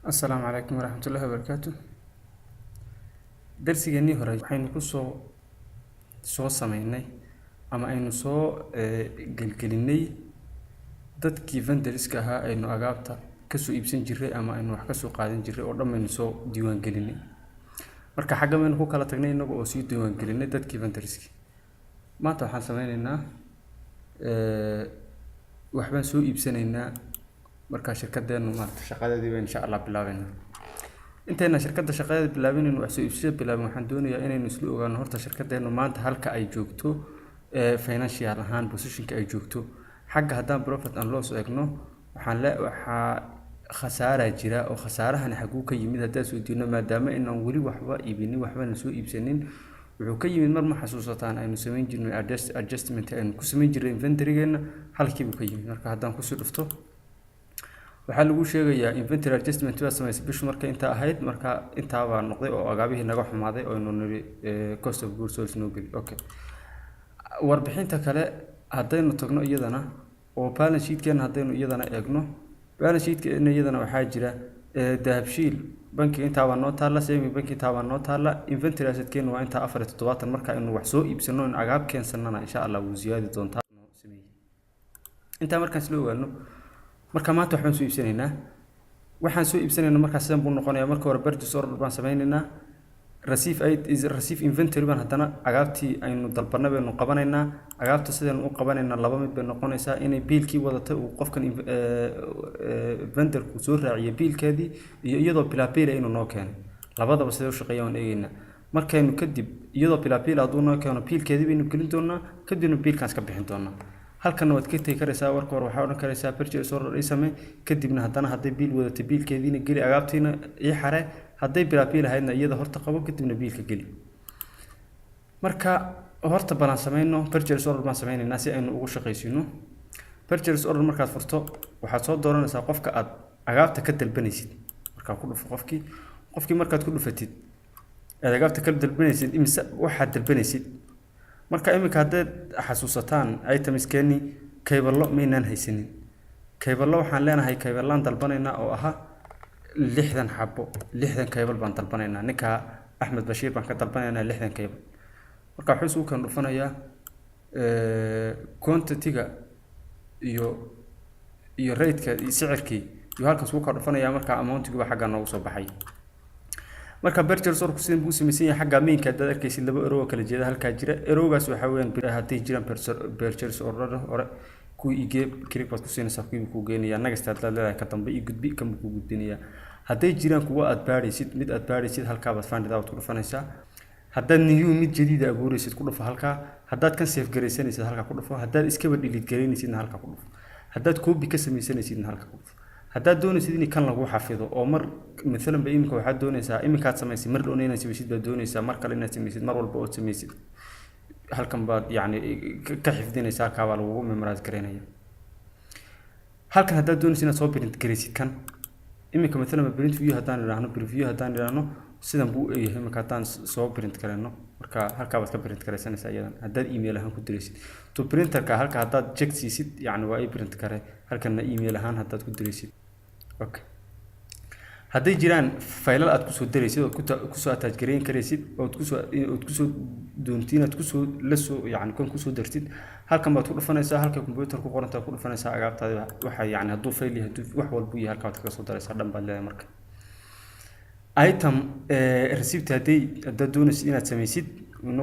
السلام عليكم ورحمة الله وبركاته. درسيغني هore waxaynu ku soo sameynay ama aynu soo gelgelinay dadkii vendorska ahaa aynu agaabta ka soo iibsan jiray ama aynu wax ka soo qaadan jiray oo dhammaan soo diiwaan gelinay. Marka xagga aynu ku kala tagnay inaga oo sii diiwaan gelinay dadkii vendorski. Maanta waxaan sameynaynaa waxbaan soo iibsanaynaa marka shirkadeenu maanta shaqadeedii insha Allah bilaabaynaa. Intayna shirkadda shaqadeeda bilaabinayno wax soo iibsasho bilaabin waxaan doonayaa inaynu isla ogaano horta shirkadeenu maanta halka ay joogto financial ahaan positionka ay joogto. Xagga haddaan profit and loss eegno waxa khasaara jira oo khasaarahan xaguu ka yimid haddii soo diino maadaama inaan wali waxba iibinin waxbana soo iibsanin wuxuu ka yimid mar ma xasuusataan aynu sameyn jirnay adjustment aynu ku sameyn jirnay inventory-geena halkii uu ka yimid. Marka haddaan ku soo dhufto waxaa lagu sheegayaa inventory adjustment waa sameysay bish marka inta ahayd marka inta baa noqday oo agaabihii naga xumaaday oo inuu niri cost of goods sold noo gali. Okay, warbixinta kale haddaynu tagno iyadana oo balance sheet-keena haddaynu iyadana eegno balance sheet-keena iyadana waxaa jira dahabshiil banki inta baa noo taala saving banki inta baa noo taala inventory asset-keena waa inta 4.7 marka inuu wax soo iibsano in agaab keensanana insha Allah wuu ziyaadi doontaa sameeyay. Inta markaan isla ogaano marka maanta waxaan soo iibsanaynaa marka sidaan buu noqonayaa marka hore purchase order baan sameynaynaa receive inventory baan haddana agaabtii aynu dalbanay baynu qabanaynaa agaabta sidaan u qabanaynaa laba mid bay noqonaysaa inay biilkii wadata uu qofkan vendorku soo raaciyo biilkeedii iyo iyadoo bilaabeel inuu noo keeno labadaba sidoo shaqeeyaan eegeena markaynu kadib iyadoo bilaabeel aad u noo keeno biilkeedii baynu gelin doonaa kadibna biilkaas ka bixin doonaa. halkan waad ka tagi karaysaa warka hore waxaa oran karaysaa purchase order ay samee kadibna haddana hadday biil wadato biilkeediina geli agaabtiina ii xare hadday bilaabeel ahaydna iyada horta qabo kadibna biilka geli. marka horta balan sameyno purchase order baan sameynaynaa si aynu ugu shaqeysino. purchase order markaad furto waxaad soo dooranaysaa qofka aad agaabta ka dalbanaysid marka ku dhufo qofkii markaad ku dhufatid aad agaabta ka dalbanaysid imisa waxaad dalbanaysid marka imika haddaad xasuusataan itemskeeni kayballo meynaan haysanin kayballo waxaan leenahay kayballaan dalbanaynaa oo aha 60 xabo 60 kaybal baan dalbanaynaa ninka Axmed Bashiir baan ka dalbanaynaa 60 kaybal marka wuxuu soo kan dhufanayaa quantity-ga iyo rate-ka sicirkii iyo halkaas uu ka dhufanayaa marka amount-gu xagga noogu soo baxay. marka purchase order sidoo buu sameeyay xagga mainka dad arkaysid 2 euro kala jeeda halka jira eurogaas waxa weeyaan haddii jiraan purchase order hore ku iige click baad ku siinaysaa ku geenaya nagasta leedahay ka dambe i gudbi kan ku gudbinaya hadday jiraan kuwa aad baaraysid mid aad baaraysid halka baad find out ku dhufanaysaa haddaad new mid jadiid abuuraysid ku dhufo halka haddaad kan save gareysanaysid halka ku dhufo haddaad iskaba delete gareynaysid halka ku dhufo haddaad copy ka samaysanaysid halka ku dhufo haddaad doonaysid in kan lagu xafido oo mar midalan ba imika waxaad doonaysaa imikaad samaysay mar doonayna samaysid baad doonaysaa mar kale inaad samaysid mar walba oo samaysid halkan baad yani ka xifdinaysaa ka lagu memorize gareynaya. halkan haddaad doonaysid inaad soo print gareysid kan imika midalan print view haddaan iraahno preview haddaan iraahno sidan buu yahay imika haddaan soo print gareyno marka halka baad ka print gareysanaysaa iyadan haddaad email ahaan ku diraysid to printerka halka haddaad check siisid yani waa ay print kare halkana email ahaan haddaad ku diraysid. okay, hadday jiraan faylal aad ku soo diraysid oo ku soo attach gareyn karaysid oo ku soo doontiin aad ku soo la soo yani ku soo dirtid halkan baad ku dhufanaysaa halka computer ku qoranta ku dhufanaysaa agaabtaada waxa yani hadduu fayl yahay wax walba yahay halka aad ka soo diraysaa dhan baad leedahay. marka item receipt haddaad doonaysid inaad samaysid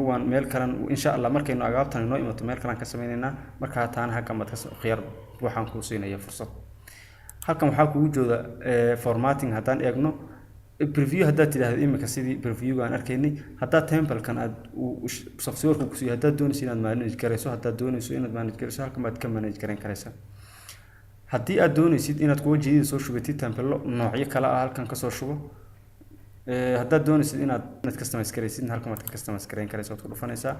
waan meel kalan insha Allah markaynu agaabtan inoo imato meel kalan ka sameynaynaa marka taana halkan baad ka khiyar waxaan ku siinayaa fursad. halkan waxaa kugu jooda formatting haddaan eegno preview haddaad tiraahdo imika sidii preview aan arkaynay haddaad template-kan aad software-ku ku sii haddaad doonaysid inaad manage gareyso haddaad doonayso inaad manage gareyso halkan baad ka manage gareyn karaysaa. haddii aad doonaysid inaad kuwa jeedida soo shubatid template noocyo kala ah halkan ka soo shubo haddaad doonaysid inaad customize gareysid halkan baad ka customize gareyn karaysaa oo ku dhufanaysaa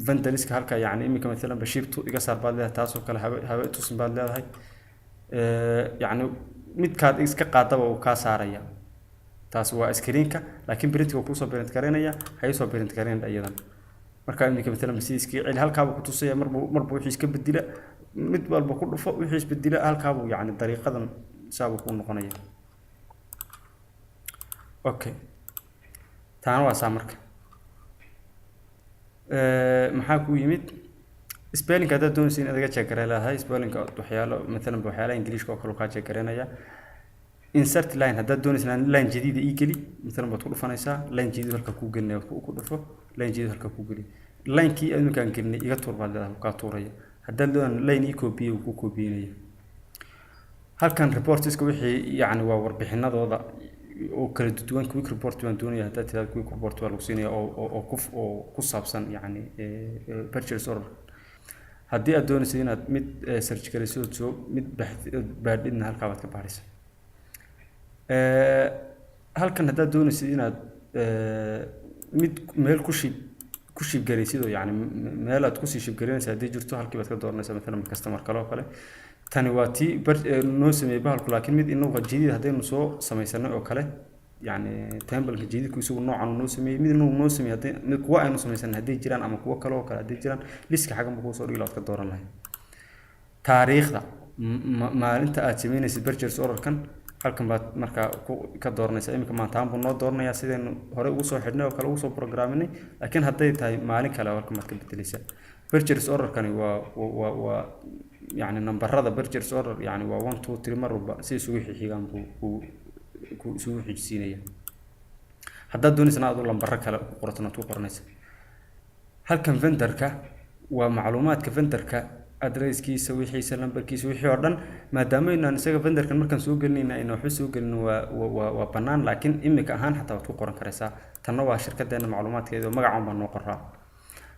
vendor-iska halka yani imika midalan Bashiir iga saar baad leedahay taasoo kale hawe tusin baad leedahay يعني midkaad iska qaadaba uu ka saaraya taas waa screen-ka laakiin print-ka ku soo print gareynaya hay soo print gareyn ayadan marka imika midalan masiiski cil halka uu ku tusaya marba wixii iska bedela mid walba ku dhufo wixii isbedela halka uu yani dariiqadan saab ku noqonaya. okay taana waa saamarka maxaa ku yimid spelling hada doonaysa in adiga check gareelahay spelling waxyaalo مثلا waxyaalaha English oo kale ka check gareenaya insert line hada doonaysa line jadiid ii geli مثلا baad ku dhufanaysaa line jadiid halka ku gelinayo ku dhufo line jadiid halka ku geli line kii aad markaan gelinay iga tuur baad leedahay ka tuuraya hada doon line ii copy ku copyinaya halkan reportska wixii yani waa warbixinadooda oo kala duwan quick report waan doonaya hada tidaad quick report waa lagu siinaya oo ku saabsan yani purchase order haddii aad doonayso inaad mid search garayso mid baadhidna halka waad ka baaraysaa halkan haddaad doonayso inaad mid meel ku shib garaysido yani meel aad ku sii shib garanaysa haddii jirto halkii baad ka dooranaysaa مثلا customer kale oo kale tani waa tii noo sameeyay bahalku laakiin mid inagu jadiid haddaynu soo samaysanay oo kale يعني temple jadiidku isagu noocan noo sameeyay mid noo sameeyay hadii mid kuwa aynu samaysan hadii jiraan ama kuwa kale oo kale hadii jiraan liska xagan ku soo dhiglaad ka dooran lahayd taariikhda maalinta aad sameynaysid purchase order kan halkan baad marka ka dooranaysaa imika maanta aan noo dooranayaa sideen hore ugu soo xidhnay oo kale ugu soo programinay laakiin haday tahay maalin kale halkan baad ka bedelaysaa purchase order kan waa يعني نمبرada purchase order يعني waa 1 2 3 marba si isugu xigaan ku isugu xijisiinaya haddaad doonaysa aad u lambar kale ku qortana tu qornaysa halkan vendorka waa macluumaadka vendorka addresskiisa wixiisa lambarkiisa wixii oo dhan maadaama inaan isaga vendorkan markaan soo gelinayna inaan wax soo gelin waa banaan laakiin imika ahaan xataa waad ku qoran karaysaa tanna waa shirkadeena macluumaadkeeda magacan baan noo qoraa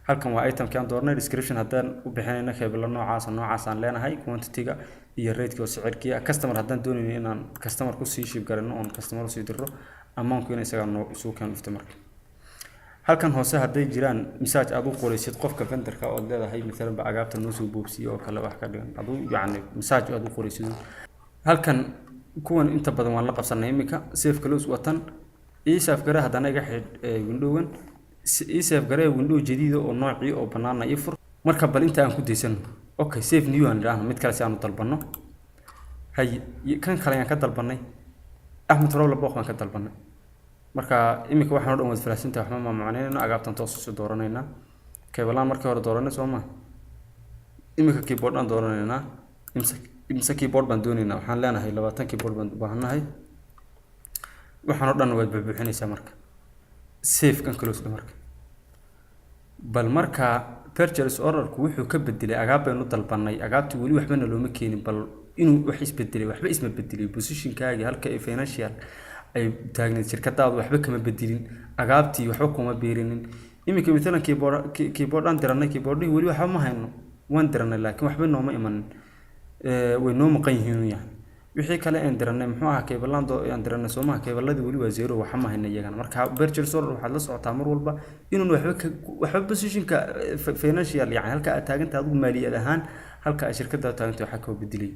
halkan waa item kan doornay description haddaan u bixinayna qeybla noocaas aan leenahay quantity-ga iyo rate-ka oo sicirkiisa customer haddaan doonayno inaan customer ku sii ship garano on customer sii diro amount-ku in isaga noo soo kan ufta marka halkan hoose haday jiraan message aad u qoraysid qofka vendorka oo leedahay مثلا agaabta noo soo boobsiyo oo kale wax ka dhigan adu yani message aad u qoraysid halkan kuwan inta badan waan la qabsanay imika save close watan save garaa hadana iga xid window-gan save garaa window jadiid oo noocii oo banaana ii fur marka bal inta aan ku deysano okay save new aan raahno mid kale si aan u dalbano hay kan kale aan ka dalbanay Ahmed Rawla booqan ka dalbanay marka imika waxaan u dhan wad falaashinta wax ma macnaynayno agaabtan toos u dooranayna keebalaan markii hore dooranay Soomaa imika keyboard aan dooranayna imsa keyboard baan doonaynaa waxaan leenahay 20 keyboard baan u baahanahay waxaan u dhan wad buuxinaysaa marka save kan close marka bal marka purchase order ku wuxuu ka bedelay agaab baynu dalbanay agaabtii wali waxba looma keenin bal inuu wax isbedelay waxba isma bedelay position-kaaga halka financial ay taagneed shirkadaadu waxba kama bedelin agaabtii waxba kuma beerinin imika midna keyboard aan diranay keyboardii wali waxba ma hayno waan diranay laakiin waxba nooma iman way noo maqan yihiin yani wixii kale aan diranay muxuu ahaa keebalando aan diranay Soomaa keebaladii wali waa zero waxa ma hayna iyagana marka purchase order waxaad la socotaa mar walba inuu waxba position-ka financial yani halka aad taagantahay adigu maaliyad ahaan halka ay shirkada taagantahay waxa ka bedelay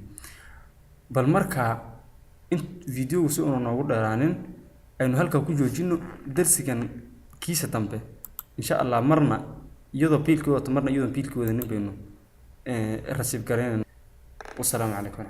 bal marka in video soo noogu dheeraanin aynu halka ku joojino darsigan kiisa dambe insha Allah marna iyadoo piilkooda marna iyadoo piilkooda nin bayno rasiib gareyn. Wassalaamu calaykum.